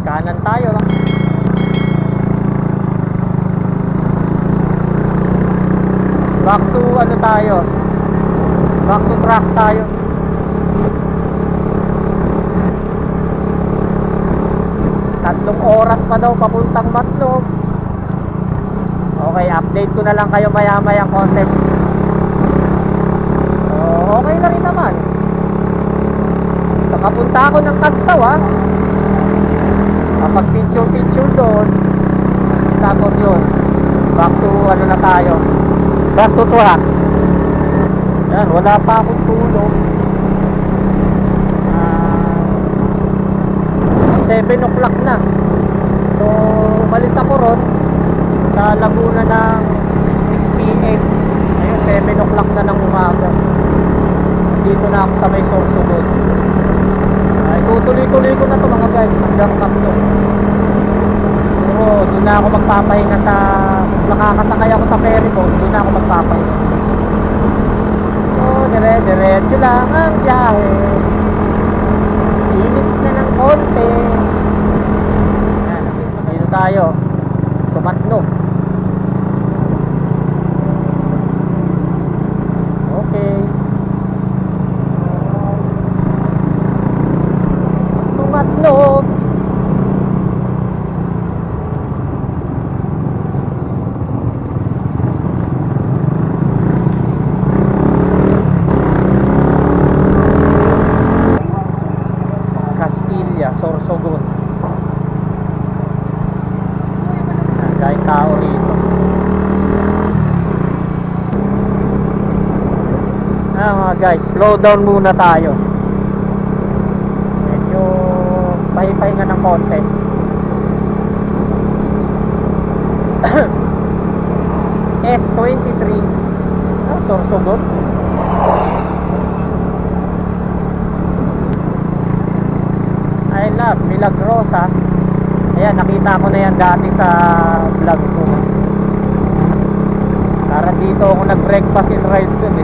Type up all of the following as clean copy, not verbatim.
Kanan tayo. Back to ano tayo? Back to track tayo. Tatlong oras pa daw papuntang Matlog. Okay, update ko na lang kayo maya-maya content. Okay na rin naman. Nakapunta ako ng Tagsaw kapag picture doon. Tapos yun, back to ano na tayo, back to track. Yan, wala pa akong tulog. 7 o'clock na. So umalis ako ron sa Laguna ng 6 PM. Ayun, 7 o'clock na ng umaga. Dito na ako sa may Sorsogon. Ay, tutuloy-tuloy ko na to mga guys hanggang Matlog. Pero doon na ako magpapahinga sa, nakakasakay ako sa ferry boat, doon na ako magpapahinga. So dire-diretso lang ang biyahe. Init na ng konti. Yan, dito tayo Tumatnog. Okay. Tumatnog. Castilla, Sorsogon. Dahil tao rito. Mga guys, slow down muna tayo. Medyo pahipahinga ng konti. S23 Sorsogon. I love Milagrosa. Ayan, nakita ko na yan dati sa vlog ko. Para dito ako nag-breakfast and ride dun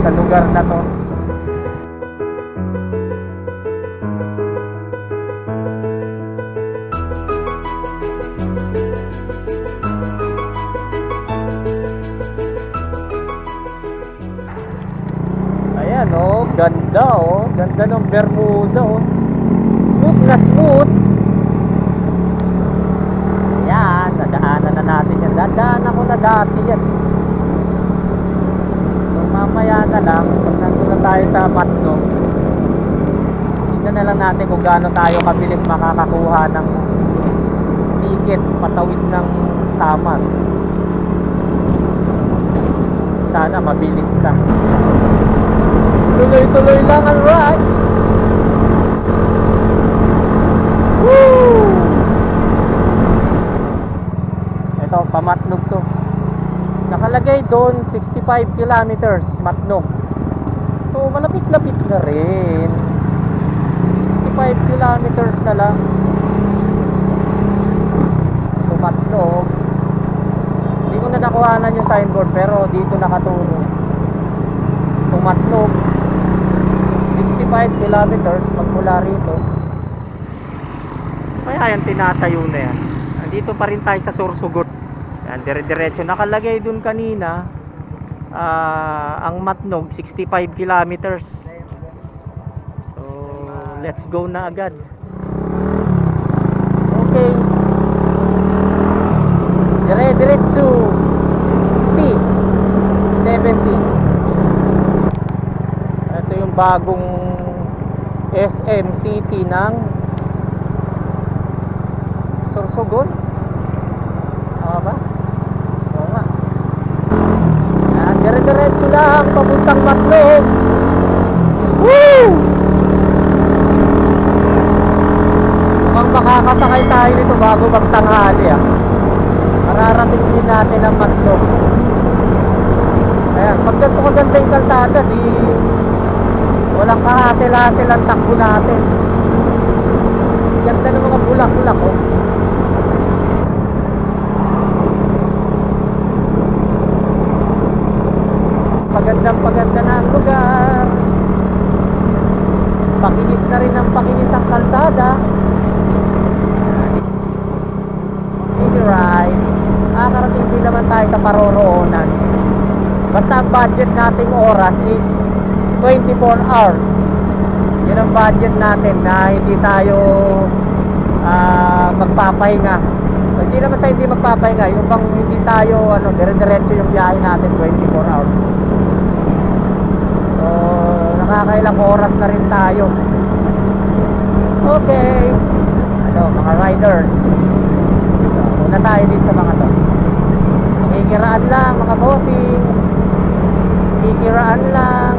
sa lugar na to. Ayan ganda ganda ng Bermuda smooth na smooth. Ayan, nadaanan na natin yan. Dadaan ako na dati yan. So mamaya na lang, pag nandun na tayo sa Matlog, tignan na lang natin kung gaano tayo kabilis makakakuha ng ticket patawid ng Samar. Sana mabilis lang. Tuloy-tuloy lang ang ride. Woo! Ito, pamatlog to. Nakalagay doon 65 kilometers Matlog. So malapit-lapit na rin. 65 kilometers na lang to Matlog. Hindi ko na nakuhanan yung signboard, pero dito nakaturo to Matlog 65 kilometers magmula rito. Kaya yan tinatayo na yan. Nandito pa rin tayo sa Sorsogon. Yan, dire-diretso. Nakalagay dun kanina ang Matlog 65 kilometers. So let's go na agad. Okay, dire-diretso C70. Ito yung bagong SM City ng Sorsogon. Tama ba? Oo nga. Yan, dire-diretso lang papuntang Matlog. Woo! Mukhang makakasakay tayo nito bago magtanghali Mararating din natin ang Matlog. Ayan, pag ganito kaganda yung kalsada, di walang kahasel-hasel ang takbo natin. Ganda ng mga bulak-bulak Paganda na ang lugar. Pakinis na rin ang pakinis ang kalsada. sa paroroonan. Basta ang budget nating oras is 24 hours. Yun ang budget natin na hindi tayo magpapahinga. Hindi naman sa hindi magpapahinga, yung bang hindi tayo dire-diretso yung biyahe natin 24 hours. So nakakailang oras na rin tayo. Okay, mga riders, so, una tayo din sa mga to. Makikiraan lang mga bossing, makikiraan lang.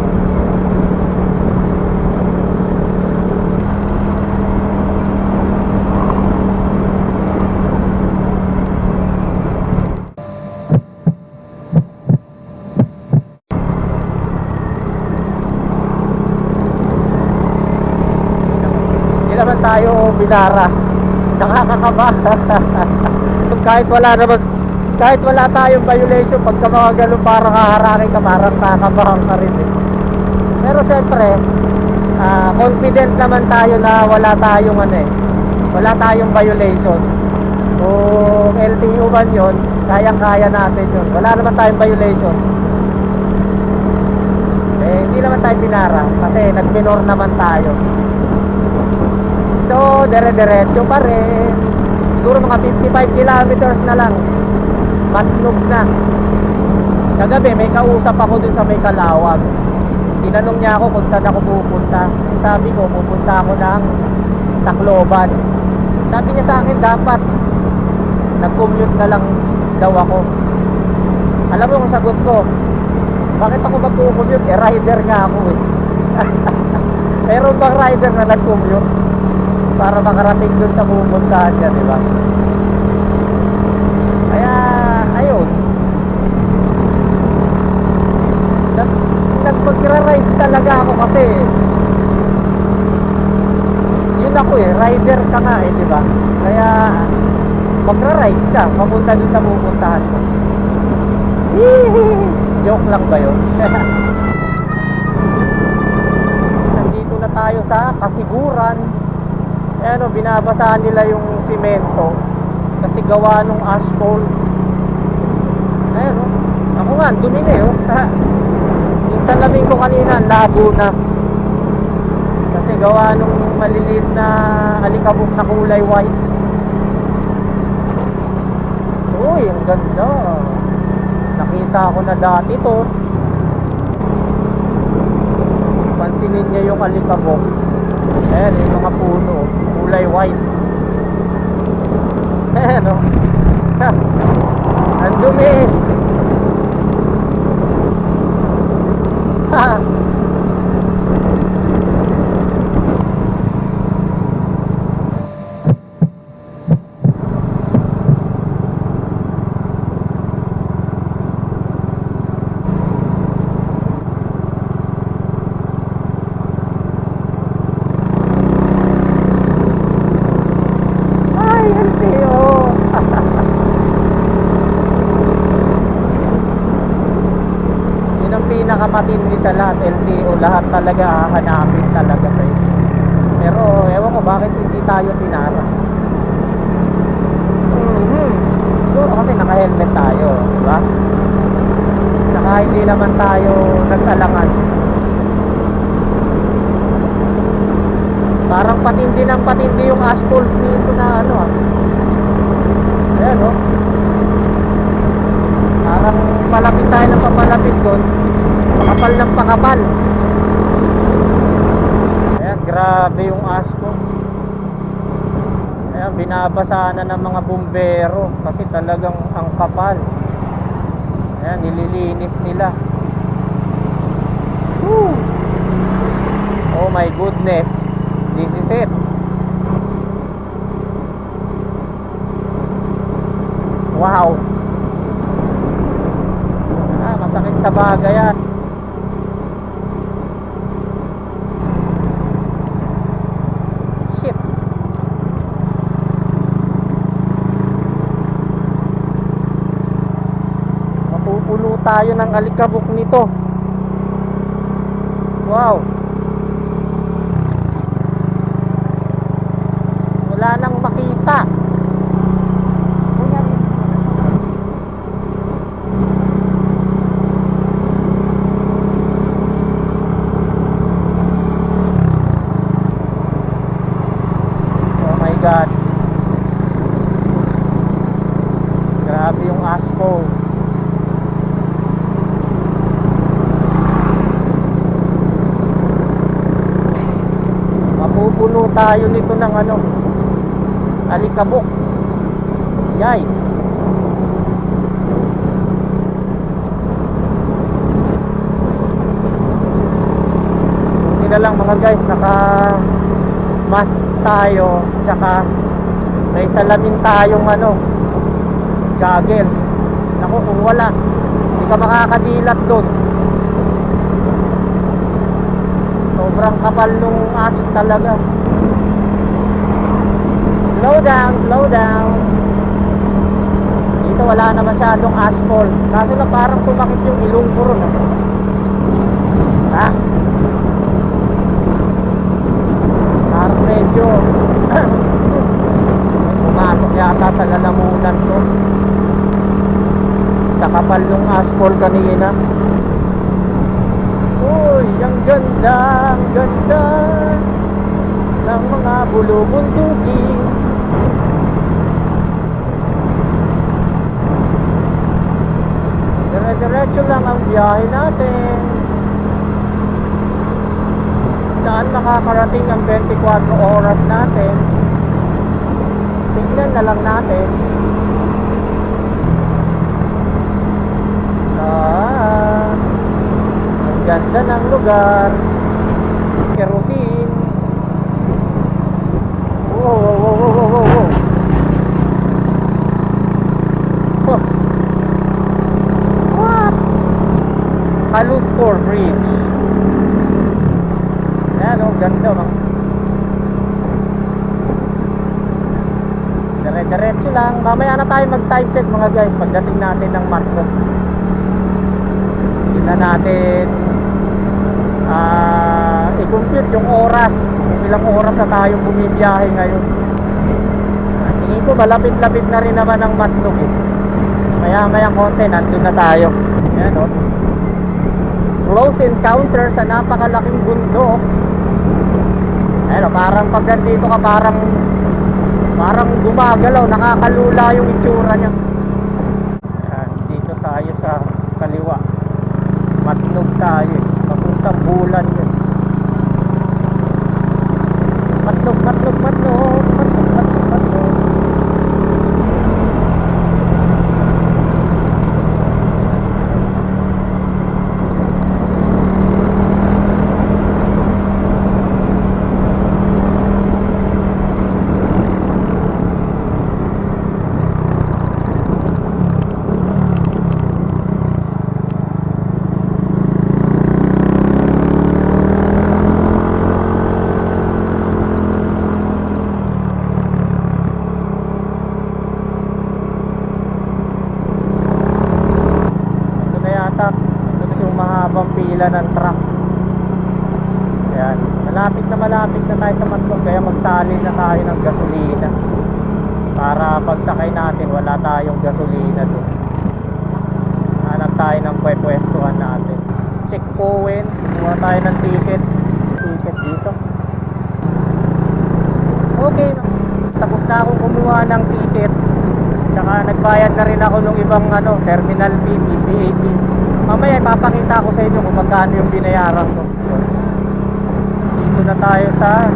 Naman tayo binara, nakakakaba. kahit wala tayong violation, pagka mga ganun parang haharangin ka, parang kakabahan ka rin eh. Pero siyempre confident naman tayo na wala tayong violation. Kung LTO man yun, kayang-kaya natin yun. Wala naman tayong violation, hindi naman tayo binara kasi nag-minor naman tayo. So, dire-diretso pa rin. Siguro mga 55 kilometers na lang. Matlog na. Kagabi, may kausap ako dun sa may Kalawag. Tinanong niya ako kung saan ako pupunta. Sabi ko, pupunta ako ng Tacloban. Sabi niya sa akin, dapat nag-commute na lang daw ako. Alam mo kung sagot ko, bakit ako mag-commute? Rider nga ako eh. Pero bang rider na nag-commute para makarating dun sa pupuntahan niya, di ba? Kaya, ayun. Nag-rides talaga ako kasi yun ako eh, rider ka nga eh, di ba? Kaya, magra-rides ka, papunta dun sa pupuntahan mo. Joke lang ba yun? Nandito na tayo sa Kasiguran. Binabasahan nila yung simento kasi gawa nung asphalt. Ako nga, dumi na yun. Yung salamin ko kanina, labo na kasi gawa nung maliliit na alikabok na kulay white. Uy, ang ganda. Nakita ko na dati to. Pansinin niya yung alikabok. Ayan, yung mga puno, kulay white. Ayan o. Ang dumi. Pinakamatindi sa lahat, LTO, lahat talaga hahanapin talaga sa'yo. Pero ewan ko bakit hindi tayo pinara. Siguro kasi naka-helmet tayo, di ba? Saka hindi naman tayo nag-alangan. Parang patindi ng patindi yung asphalt nito na ayan o. Parang palapit tayo ng papalapit doon. Pakapal ng pakapal. Ayan, grabe yung asphalt. Ayan, binabasa na ng mga bumbero kasi talagang ang kapal. Ayan, nililinis nila. Woo! Oh my goodness, this is it. Wow. Masakit sa bagay yan. Mapupulo tayo ng alikabok nito. Wow. Wala nang makita. tayo nito ng ano, alikabok. Yikes. Buti na lang mga guys, naka mask tayo, tsaka may salamin tayong ano, goggles. Naku, kung wala, hindi ka makakadilat doon. Sobrang kapal nung ash talaga. Slow down, slow down. Dito wala na masyadong asphalt. Kaso na parang sumakit yung ilong ko ron. Ha? Parang medyo pumasok yata sa lalamunan ko. Sa kapal nung asphalt kanina. Uy, ang ganda ng mga bulubundukin. Dire-diretso lang ang biyahe natin. Saan makakarating ang 24 oras natin? Tingnan na lang natin. Ang ganda ng lugar. Kerosene. Wow. Huh. What? Haluscore Bridge. Ayan o, ganda ba? Dire-diretso lang. Mamaya na tayo mag-time check mga guys pagdating natin ng Matlo. Hindi na natin i-compute yung oras, kung ilang oras na tayo bumibiyahe ngayon. Tingin ko malapit-lapit na rin naman ang Matlog eh. Maya konti nandun na tayo. Ayan o, close encounter sa napakalaking bundok. Ayan o, parang pag nandito ka parang gumagalaw, nakakalula yung itsura niya. Ayan, dito tayo sa kaliwa. Matlog tayo eh. Papuntang Bulan yun. Matlog. Pila ng truck. Ayan, malapit na tayo sa Matlog, kaya magsalin na tayo ng gasolina para pagsakay natin wala tayong gasolina doon. Hanap tayo ng pwestuhan natin. Check Owen, kumuha tayo ng ticket dito. Okay, tapos na akong kumuha ng ticket, tsaka nagbayad na rin ako ng ibang terminal fee, PPAT. Mamaya ipapakita ko sa inyo kung magkano yung binayaran ko. So, dito na tayo sa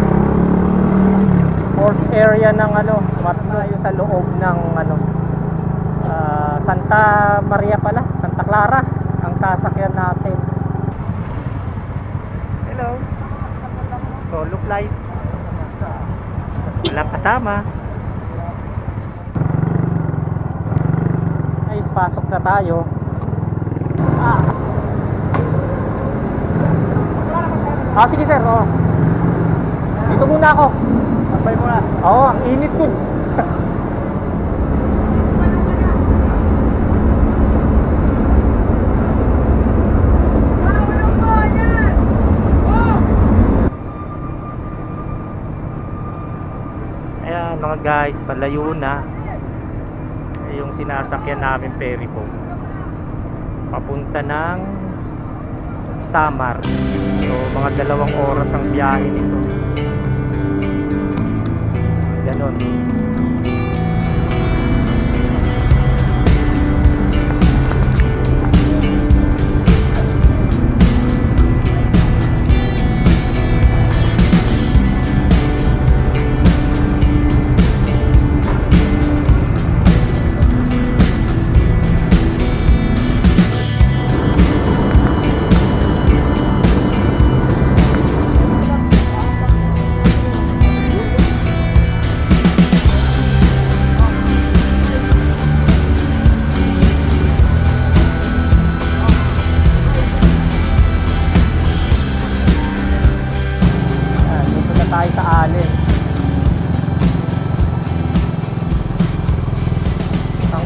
port area ng tayo sa loob ng Santa Maria pala, Santa Clara ang sasakyan natin. Hello. Solo flight. Walang kasama. Ayos, pasok na tayo. Sige sir, dito muna ako. Sabay muna. Ang init dun. Ayan mga guys, palayo na yung sinasakyan namin ferry boat papunta ng Samar. So mga 2 oras ang biyahe nito. Ganon.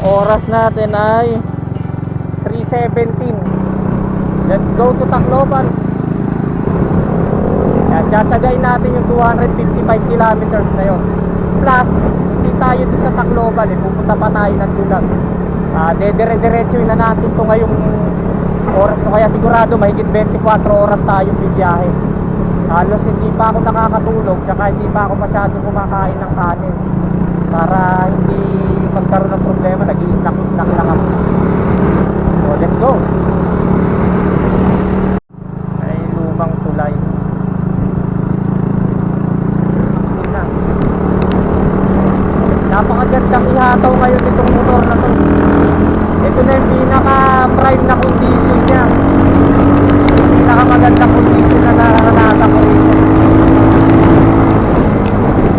Oras natin ay 3:17. Let's go to Tacloban. Yan, tsatsagayin natin yung 255 kilometers na yun. Plus, hindi tayo dun sa Tacloban eh. Pupunta pa tayo ng Dulag. Dedire-diretso na natin to ngayong oras ko. Kaya sigurado mahigit 24 oras tayong bibiyahe. Halos hindi pa ako nakakatulog, tsaka hindi pa ako masyadong kumakain ng kanin para hindi magkaroon ng problema. Nag-i-snack-snack lang ako. So let's go. Ay, lumang tulay. Napakagandang ihataw ngayon itong motor na to. Ito na yung pinaka prime na condition niya. Pinaka magandang condition na naranasan ko rito.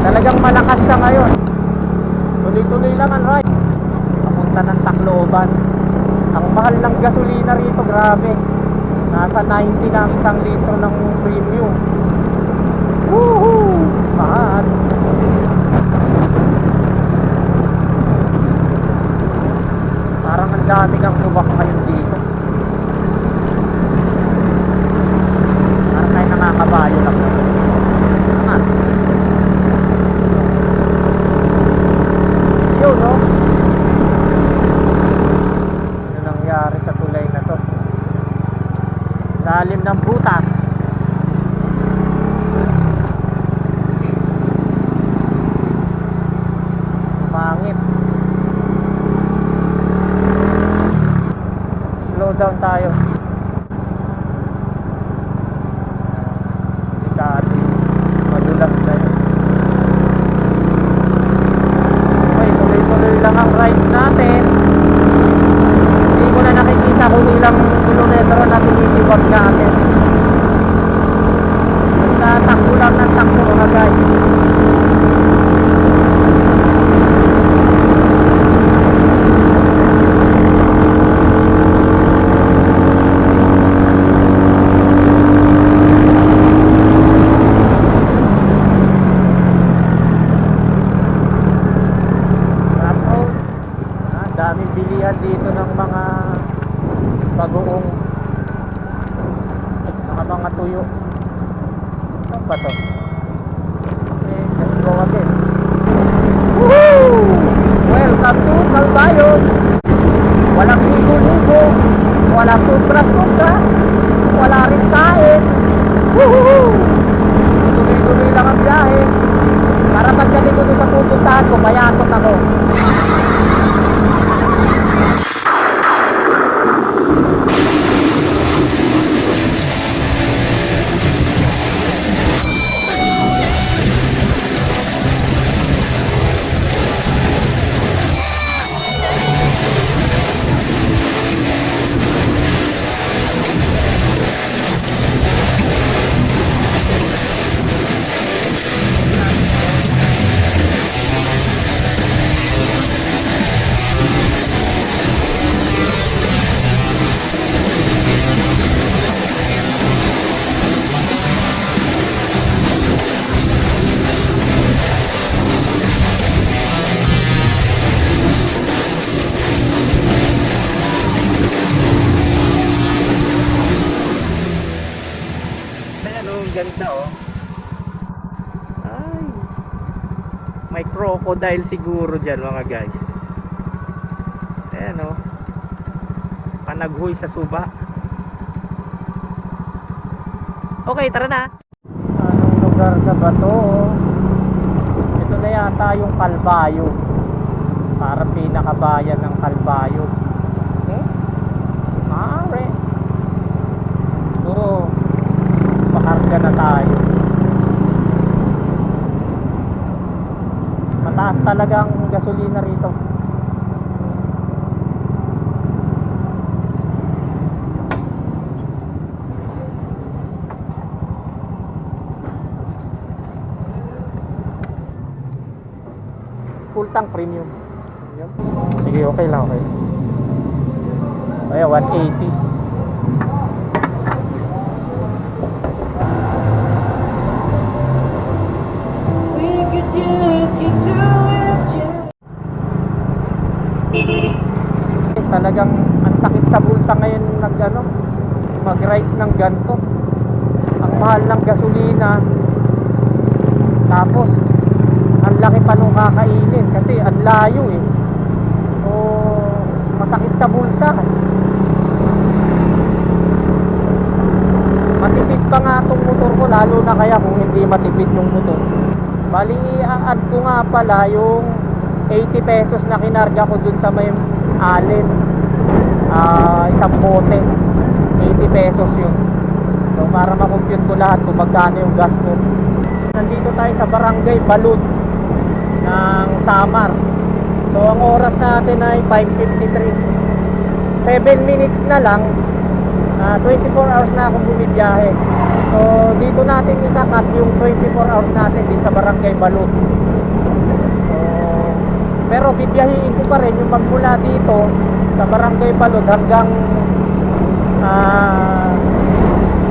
Talagang malakas siya ngayon. Tuloy-tuloy lang ang ride. Papunta ng Tacloban. Ang mahal ng gasolina rito, grabe. Nasa 90 na ang 1 litro ng premium. Woohoo! Mahal. Parang ang dami kang lubak ngayon dito. Parang tayo nakakabayo lang. Naman. Yun, no? Ano nangyari sa tulay na to? Lalim ng butas. Pangit. Slow down tayo. Delikado. Madulas na yun. Okay, tuloy-tuloy lang ang rides natin. Hindi ko na nakikita kung ilang kilometro na tinitiwag natin. Basta takbo lang ng takbo mga guys. Daming bilihan dito ng mga bagoong mga tuyo. Ano ba to? Okay, let's go again. Woohoo! Welcome to Calbayog. Walang ligo-ligo, walang tubras-tubras, wala rin kain. Woohoo! Tuloy-tuloy lang ang biyahe. Para pagdating ko sa pupuntahan ko, bayakot ako. Ganda oh. Ay. May crocodile siguro dyan mga guys. Ayan oh. Panaghoy sa suba. Okay, tara na. Anong lugar na ba to? Ito na yata yung Calbayog. Para pinakabayan ng Calbayog. Mare. Siguro pakarga na tayo. Mataas talagang gasolina rito. Full tank premium. Sige, okay lang, okay. Ay, 180. We could just get to it. talagang ang sakit sa bulsa ngayon mag-rides ng ganto. Ang mahal ng gasolina, tapos ang laki pa nung kakainin kasi ang layo eh. So masakit sa bulsa. Matipid pa nga tong motor ko, lalo na kaya kung hindi matipid yung motor. Bali i-add ko nga pala yung 80 pesos na kinarga ko dun sa may alin, isang bote, 80 pesos yun. So para makompute ko lahat kung magkano yung gas ko. Nandito tayo sa Barangay Balud ng Samar. So ang oras natin ay 5:53. 7 minutes na lang, 24 hours na akong bumibiyahe. So dito natin ikakat yung 24 hours natin dito sa Barangay Balud. So pero bibiyahiin ko pa rin yung magmula dito sa Barangay Balud hanggang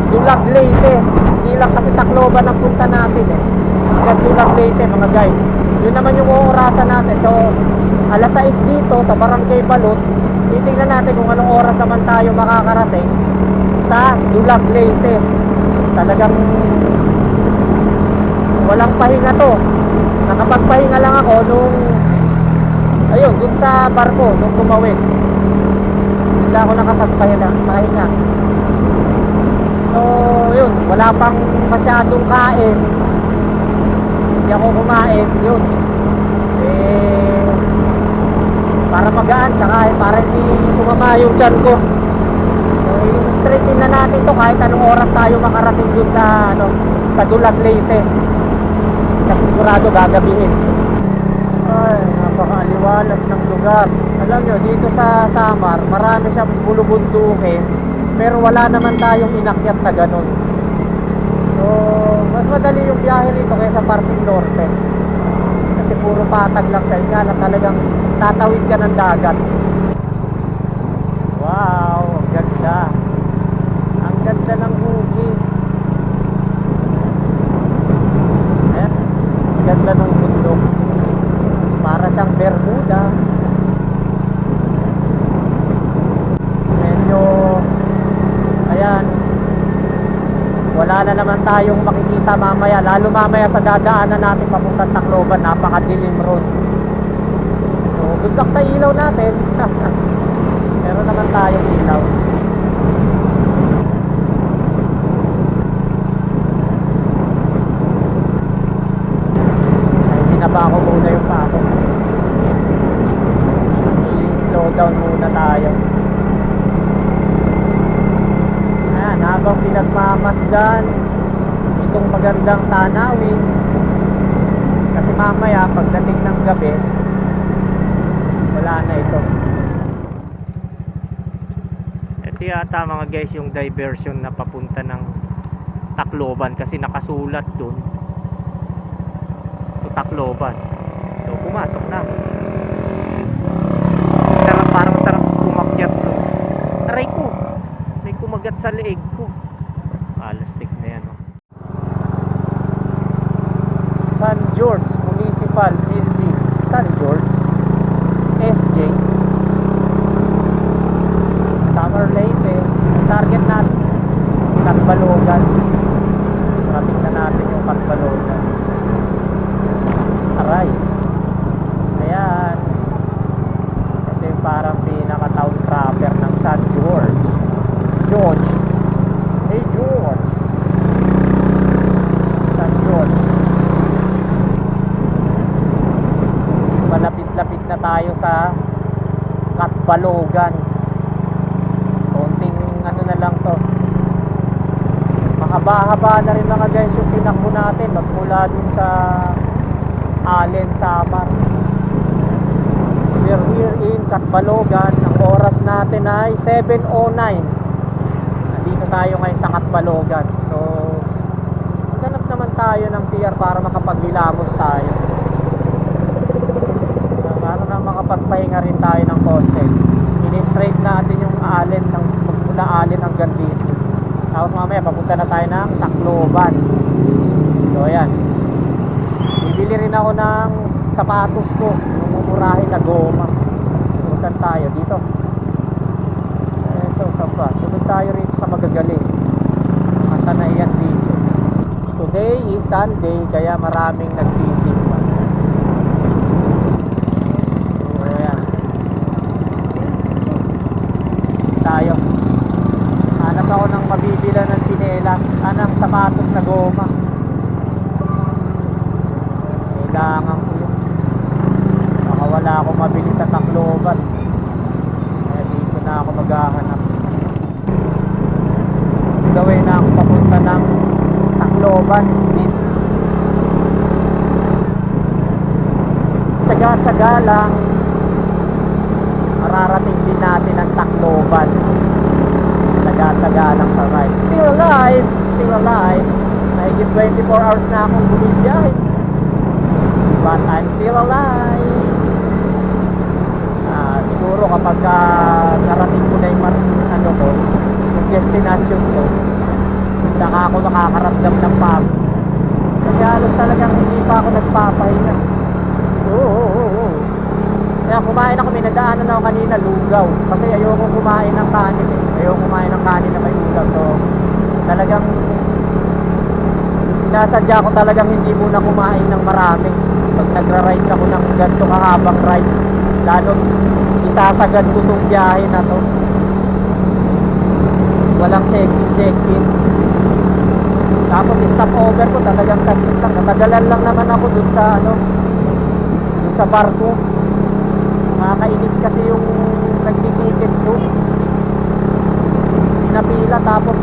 Dulag, Leyte. Hindi lang kasi Tacloban ang punta natin eh. Hanggang Dulag, Leyte mga guys. Yun naman yung orasan natin. So alas 6 dito sa Barangay Balud. Titingnan natin kung anong oras naman tayo makakarating sa Dulag, Leyte. Talagang walang pahinga to. Nakapagpahinga lang ako nung dun sa barko, nung tumawid. Wala ako nakapagpahinga. So yun, wala pang masyadong kain. Hindi ako kumain, yun. Para magaan, saka para hindi sumama yung tiyan ko. So i-straighten na natin to kahit anong oras tayo makarating dun sa sa Dulag, Leyte. Kasi sigurado gagabihin. Ay, napakaaliwalas ng lugar. Alam nyo, dito sa Samar, marami siyang bulubundukin, pero wala naman tayong inakyat na ganun. So mas madali yung biyahe rito kaysa parting norte. Kasi puro patag lang sa inyo na talagang tatawid ka ng dagat. Wow, ang ganda. Ang ganda ng hugis. Ayan, ang ganda ng bundok. Para siyang Bermuda. Medyo, ayan, wala na naman tayong makikita mamaya. Lalo mamaya sa dadaanan natin papuntang Tacloban, napakadilim road. So good luck sa ilaw natin. Meron naman tayong ilaw. Ay, binaba ko muna yung pato. I-slow down muna tayo. Ayan, habang pinagmamasdan itong magandang tanawin, kasi mamaya pagdating ng gabi wala na ito. Ito yata mga guys yung diversion na papunta ng Tacloban, kasi nakasulat dun to Tacloban. So pumasok na. Parang masarap kumakyat to. Aray ko, may kumagat sa leeg ko. Alastik na yan. San George Municipal Building, San George, SJ, Samar, Leyte. Target natin Katbalogan. Rating na natin yung Katbalogan. Aray. Ayan, ito yung parang pinaka-town proper ng San George. George, hey George, San George. Malapit-lapit na tayo sa Katbalogan. Konting na lang to. Mahaba-haba na rin mga guys yung tinakbo natin magmula dun sa Allen, Samar. We're here in Katbalogan. Ang oras natin ay 7:09. Nandito tayo ngayon sa Katbalogan. So maghanap naman tayo ng CR para makapaghilamos tayo. Para na makapagpahinga rin tayo ng konti. Ini-straight natin yung Allen mula Allen hanggang dito. Tapos mamaya papunta na tayo ng Tacloban. So ayan, bibili rin ako ng sapatos ko, yung mumurahin na goma. So saan tayo? Dito So, saan pa? Sunod tayo rito sa magagaling. Ang sanayan dito. Today is Sunday, kaya maraming nagsisimba. So, ayan. Tayo. Hanap ako ng mabibila ng tsinelas. Ng sapatos na goma. Kailangan ko yun. Baka wala akong mabili sa Tacloban. Kaya dito na ako maghahanap. Gawin na ako papunta ng Tacloban. Tsaga-tsaga lang. Mararating din natin ang Tacloban. Tsaga-tsaga lang sa ride. Still alive! Still alive. Mahigit 24 hours na akong bumibiyahe. But I'm still alive. Siguro kapag narating ko na yung yung destination ko, saka ako nakakaramdam ng pagod. Kasi halos talagang hindi pa ako nagpapahinga. Oo. Kaya kumain ako, may nadaanan ako kanina, lugaw. Kasi ayoko kumain ng kanin eh. Ayoko kumain ng kanin na may lugaw. So talagang sinasadya ko talagang hindi muna kumain ng marami. Pag nagra-rides ako ng ganito kahabang rides, lalo isasagad ko itong biyahe na to. Walang check-in. Tapos stop over ko talagang saglit lang. Natagalan lang naman ako dun sa barko. Nakakainis kasi yung nagtiticket ko. Pinapila tapos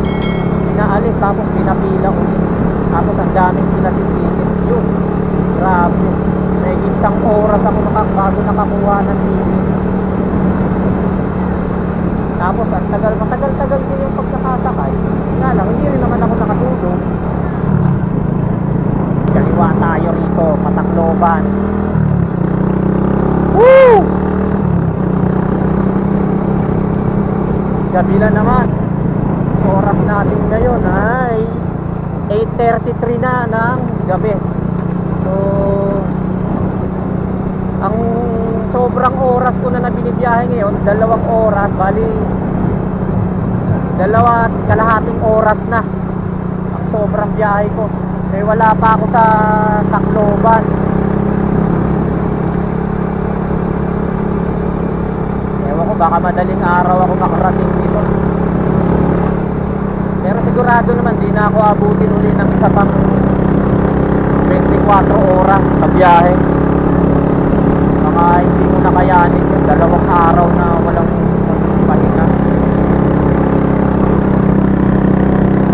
pinaalis tapos pinapila ulit. Tapos ang daming sinasisikip. Yun. Grabe. May isang oras ako bago nakakuha ng ticket. Tapos ang matagal-tagal din yung pagkakasakay. Nga lang, hindi rin naman ako nakatulog. Kaliwa tayo rito, Patacloban. Woo! Gabi na naman. Oras natin ngayon ay 8:33 na ng gabi. So ang sobrang oras ko na binibiyahe ngayon, 2 oras, bali 2.5 oras na ang sobrang biyahe ko. Eh wala pa ako sa Tacloban. Ewan ko, baka madaling araw ako makarating dito. Pero sigurado naman di na ako abutin uli ng isa pang 24 oras sa biyahe. Baka hindi mo na kayanin yung 2 araw na walang pahinga.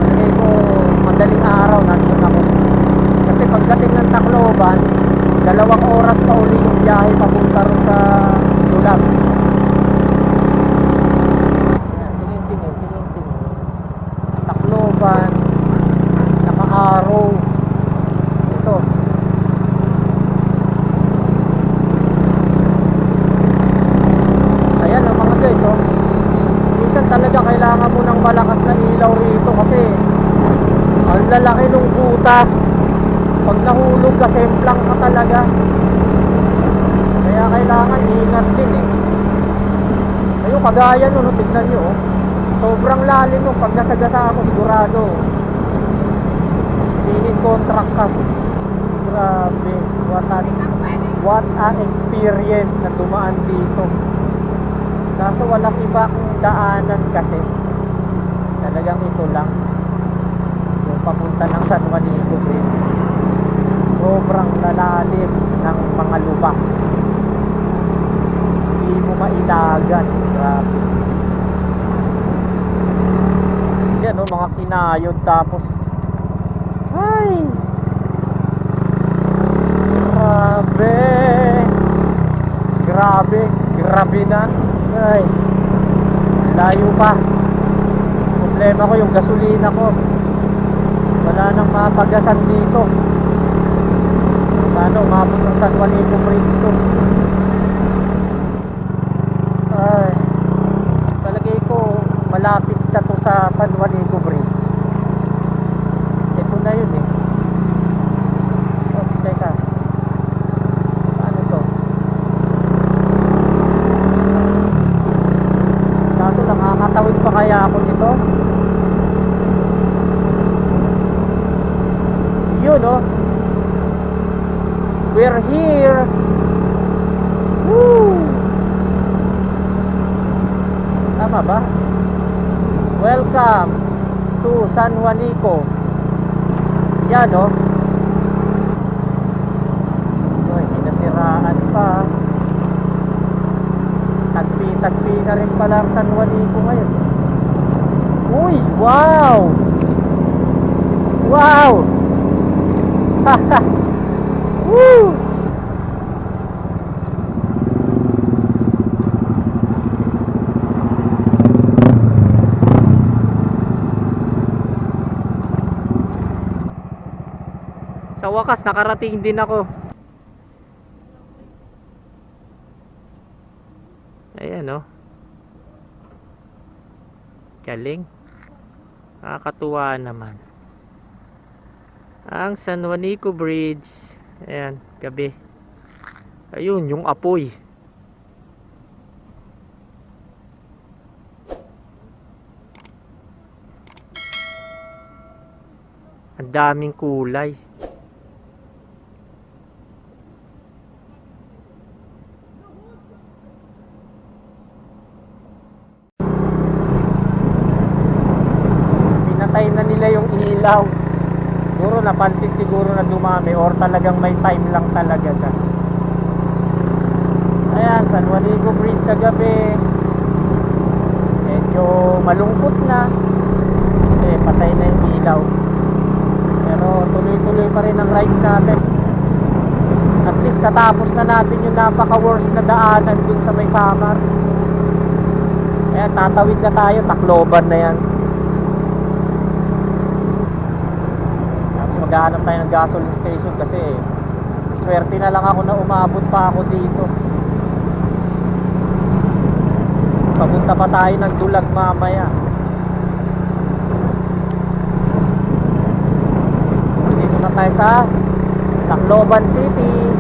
Kasi ko madaling araw nandun ako. Kasi pagdating ng Tacloban, 2 oras pa uli yung biyahe papunta rin sa Dulag. Tacloban, naka-arrow. Ito. Ayan ang mga guys, oh. Minsan talaga kailangan mo ng malakas na ilaw rito kasi ang lalaki ng butas. Pag nahulog ka, semplang ka talaga. Kaya kailangan ingat din eh. Ayun, kagaya nun, tignan nyo, oh. Sobrang lalim nung pag nasagasa ako, sigurado finish contract ka. Grabe, what an experience na dumaan dito. Kaso walang ibang daanan kasi talagang ito lang yung papunta ng San Juanico Bridge. Sobrang lalalim ng mga lubak, hindi mo mailagan. Grabe. Yan o, mga kinayod. Tapos ay grabe na. Ay, layo pa. Problema ko yung gasolina ko, wala nang mapagasan dito. Sana umabot ng San Juanico Bridge to. Ay, palagay ko malapit na to sa San Juanico Bridge. Ito na yun eh. Oh, teka. Ano to? Kaso nakakatawid pa ba? Welcome to San Juanico. Yan, oh. Ay, may nasiraan pa. Tagpi na rin pala ang San Juanico ngayon. Uy, wow! Wow! Woo! Sa wakas, nakarating din ako. Ayan, oh. Galing. Nakakatuwa naman. Ang San Juanico Bridge. Ayan, gabi. Ayun, yung apoy. Ang daming kulay. Pinatay na nila yung ilaw. Siguro napansin siguro na dumami or talagang may time lang talaga siya. Ayan, San Juanico Bridge sa gabi. Medyo malungkot na kasi patay na yung ilaw. Pero tuloy-tuloy pa rin ang rides natin. At least natapos na natin yung napaka-worst na daanan dun sa may Samar. Ayan, tatawid na tayo, Tacloban na yan. Maghahanap tayo ng gasoline station kasi swerte na lang ako na umabot pa ako dito. Papunta pa tayo ng Dulag mamaya. Dito na tayo sa Tacloban City.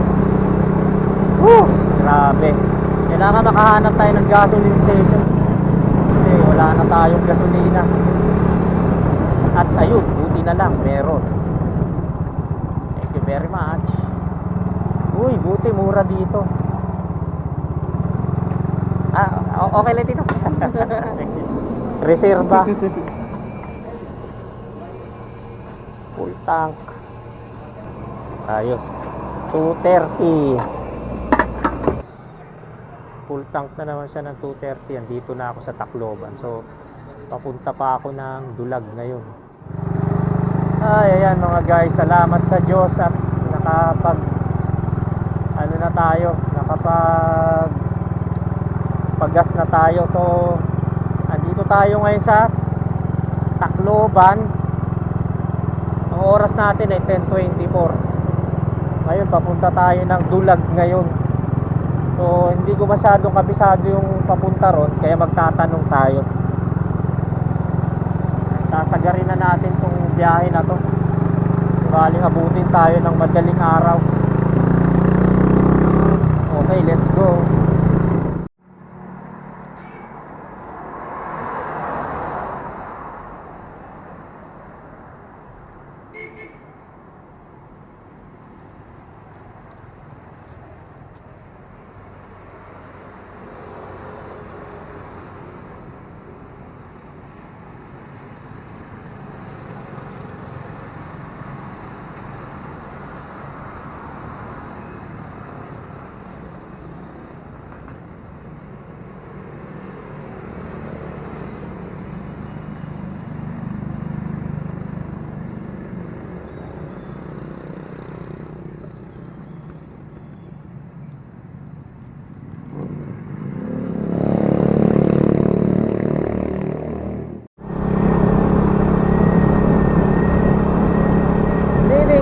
Woo! Grabe. Kailangan makahanap tayo ng gasoline station kasi wala na tayong gasolina. At ayun, buti na lang meron. Very much. Uy, buti mura dito. Okay lang dito. Reserva. Full tank. Ayos. 230. Full tank na naman siya ng 230. Andito na ako sa Tacloban. So, papunta pa ako ng Dulag ngayon. Ay, ayan mga guys, salamat sa Diyos at nakapag paggas na tayo. So andito tayo ngayon sa Tacloban. Ang oras natin ay 10:24. Ngayon papunta tayo ng Dulag ngayon. So hindi ko masyadong kabisado yung papunta ron, kaya magtatanong tayo. Sasagarin na natin tong biyahe na to. Baling abutin tayo ng madaling araw. Okay, let's go.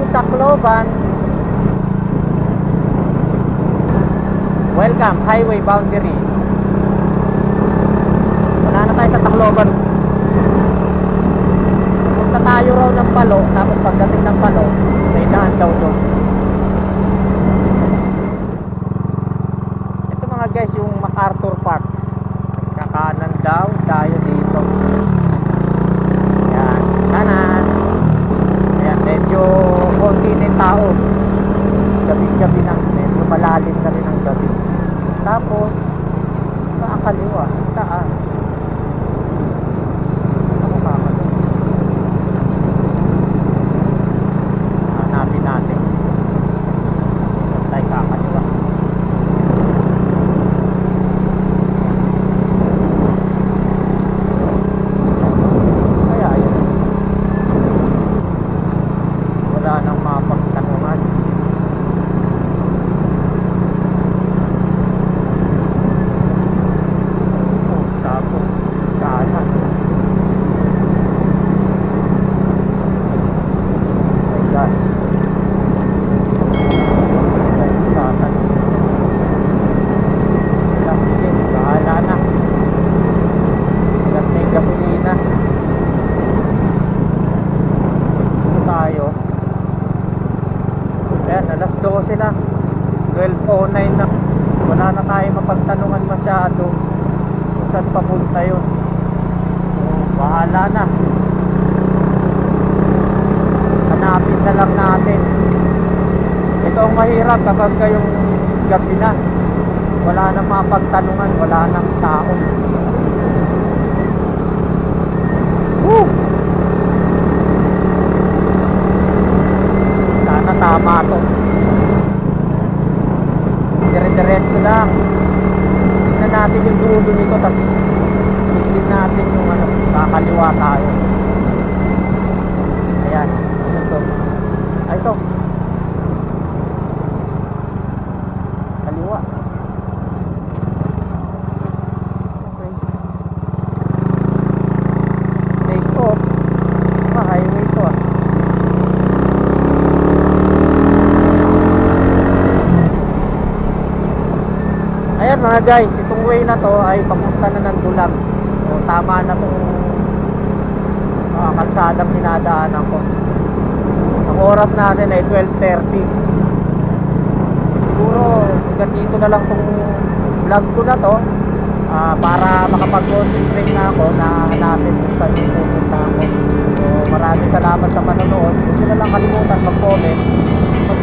Tacloban. Welcome, highway boundary. Wala na tayo sa Tacloban. Punta tayo raw ng Palo, tapos pagdating ng Palo, may daan daw doon. Ito mga guys, yung MacArthur Park. Kakanan daw tayo dito. Yan, kanan. Ayan, medyo konti din tao. Gabi-gabi na, medyo malalim na rin ang gabi. Tapos, nakakaliwa, saan? mapagtanungan masyado kung saan papunta yun. So, bahala na. Hanapin na lang natin. Ito ang mahirap kapag yung gabi na. Wala nang mapagtanungan, wala nang tao. Woo! Sana tama to. Dire-diretso lang. Tingnan natin yung dulo nito, tapos tignan natin yung ano, kakaliwa tayo. Ayan, ano to? Ay, ito. Kaliwa. Okay. Take off. Highway to ah. Ayan mga guys, itong way na to ay papunta na ng Dulag. So tama na tong kalsadang dinadaanan ko. Ang oras natin ay 12:30. Siguro hanggang dito na lang tong vlog ko na to, para makapag-concentrate na ako na hanapin kung saan yung pupunta ako. So maraming salamat sa panonood. Huwag nyo na lang kalimutan mag-comment, mag